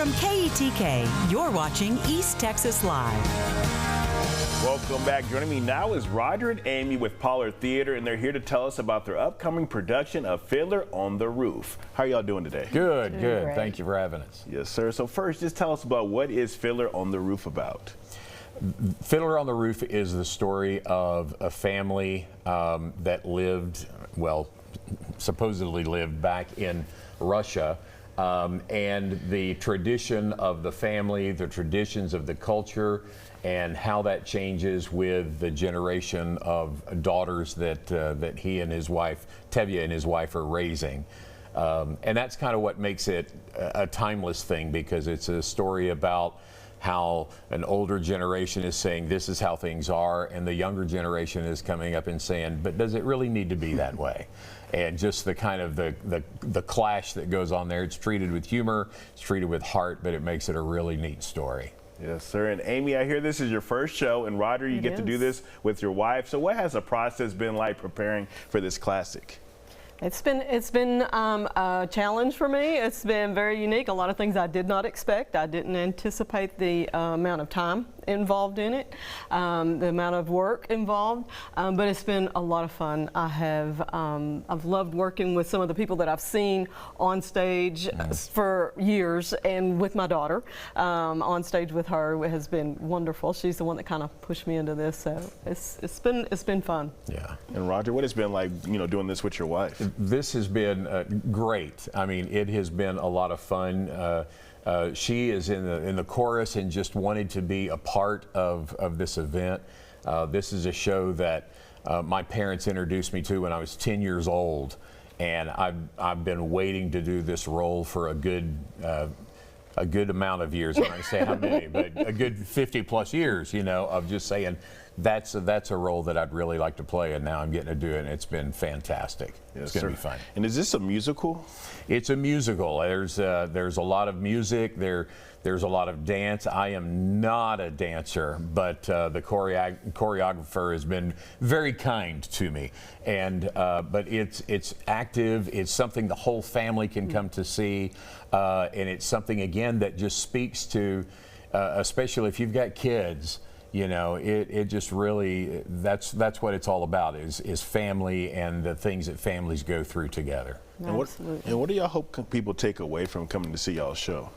From KETK, you're watching East Texas Live. Welcome back. Joining me now is Roger and Amy with Pollard Theater, and they're here to tell us about their upcoming production of Fiddler on the Roof. How are y'all doing today? Good, good. Great. Thank you for having us. Yes, sir. So first, just tell us about what is Fiddler on the Roof about? Fiddler on the Roof is the story of a family that lived, well, supposedly lived back in Russia. And the tradition of the family, the traditions of the culture, and how that changes with the generation of daughters that he and his wife, Tevye and his wife, are raising. And that's kind of what makes it a timeless thing, because it's a story about how an older generation is saying this is how things are, and the younger generation is coming up and saying, but does it really need to be that way? And just the kind of the clash that goes on there. It's treated with humor, it's treated with heart, but it makes it a really neat story. Yes, sir. And Amy, I hear this is your first show, and Roger, you get to do this with your wife. So what has the process been like preparing for this classic? It's been a challenge for me. It's been very unique. A lot of things I did not expect. I didn't anticipate the amount of time involved in it, the amount of work involved, but it's been a lot of fun. I've loved working with some of the people that I've seen on stage for years, and with my daughter on stage with her. It has been wonderful. She's the one that kind of pushed me into this, so it's been fun. Yeah. And Roger, what has been like, doing this with your wife? This has been great. I mean, it has been a lot of fun. She is in the chorus and just wanted to be a part of this event. This is a show that my parents introduced me to when I was 10 years old, and I've been waiting to do this role for a good amount of years. I'm not going to say how many, but a good 50 plus years, of just saying that's a role that I'd really like to play, and now I'm getting to do it, and it's been fantastic. Yes, it's going to be fun. And is this a musical? It's a musical. There's a lot of music. There's a lot of dance. I am not a dancer, but the choreographer has been very kind to me. And but it's active. It's something the whole family can come to see, and it's something again that just speaks to, especially if you've got kids. It just really, that's what it's all about, is family and the things that families go through together. Absolutely. And what do y'all hope people take away from coming to see y'all's show?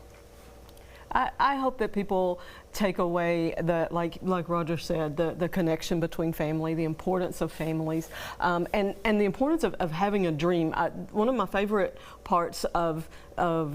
I hope that people take away like Roger said, the connection between family, the importance of families, and the importance of having a dream. One of my favorite parts of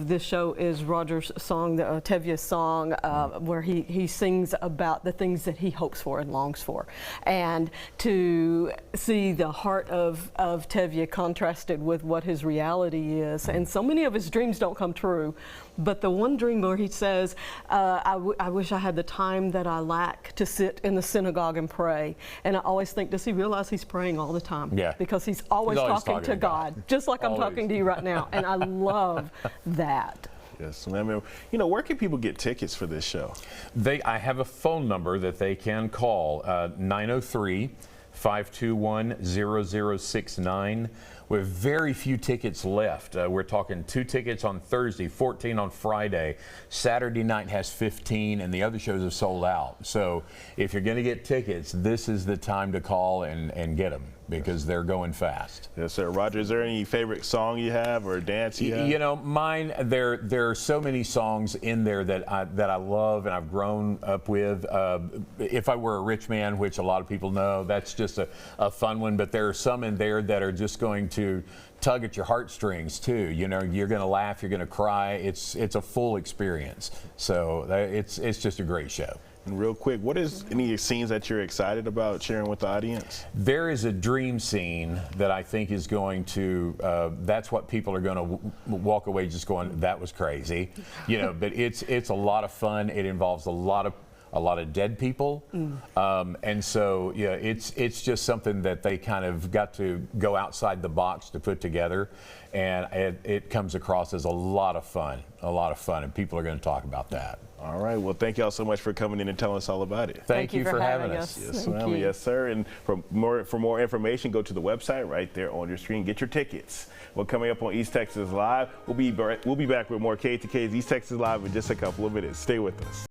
this show is Roger's song, Tevye's song, where he sings about the things that he hopes for and longs for, and to see the heart of Tevye contrasted with what his reality is. And so many of his dreams don't come true, but the one dream where he says, I wish I had the time that I lack to sit in the synagogue and pray. And I always think, does he realize he's praying all the time? Yeah. Because he's always talking to God, just like I'm talking to you right now. And I love that. Yes, I mean, where can people get tickets for this show? I have a phone number that they can call, 903-521-0069. We have very few tickets left. We're talking 2 tickets on Thursday, 14 on Friday. Saturday night has 15, and the other shows are sold out. So if you're going to get tickets, this is the time to call and get them, because they're going fast. Yes, sir. Roger, is there any favorite song you have or dance you have? Mine, there are so many songs in there that I love and I've grown up with. If I Were a Rich Man, which a lot of people know, that's just a fun one, but there are some in there that are just going to tug at your heartstrings too. You're going to laugh, you're going to cry. It's a full experience. So it's just a great show. And real quick, what is any scenes that you're excited about sharing with the audience? There is a dream scene that I think is going to, that's what people are going to walk away just going, that was crazy. But it's a lot of fun. It involves a lot a lot of dead people. And so, yeah, it's just something that they kind of got to go outside the box to put together. And it comes across as a lot of fun, and people are going to talk about that. All right. Well, thank y'all so much for coming in and telling us all about it. Thank you for having us. Yes, Thank ma'am. you. Yes, sir. And for more information, go to the website right there on your screen. Get your tickets. Well, coming up on East Texas Live, we'll be back with more KETK's East Texas Live in just a couple of minutes. Stay with us.